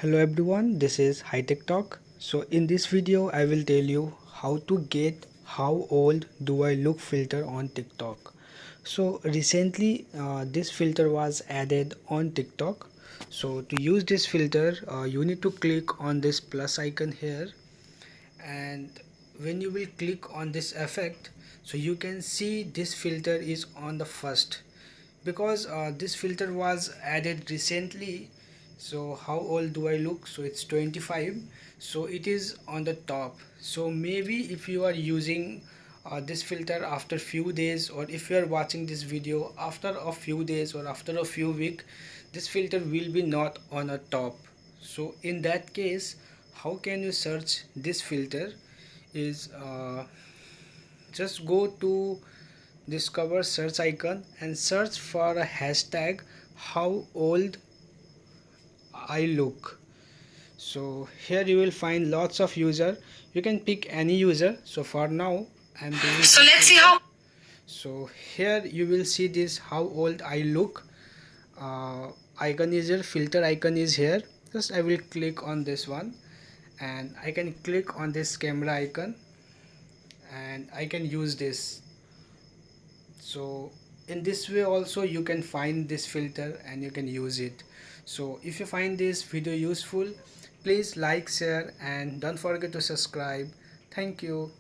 Hello everyone, this is HiTech Talk. So in this video I will tell you how to get how old do I look filter on TikTok. So recently this filter was added on TikTok. So to use this filter you need to click on this plus icon here, and when you will click on this effect, so you can see this filter is on the first, because this filter was added recently. So how old do I look? So it's 25, so it is on the top. So maybe if you are using this filter after few days, or if you are watching this video after a few days or after a few weeks, this filter will be not on a top. So in that case, how can you search this filter is just go to discover search icon and search for a hashtag how old I look. So here you will find lots of user. You can pick any user. So for now I'm doing, so let's see how. So here you will see this how old I look icon is here, filter icon is here. Just I will click on this one, and I can click on this camera icon and I can use this. So in this way also you can find this filter and you can use it. So if you find this video useful, please like, share, and don't forget to subscribe. Thank you.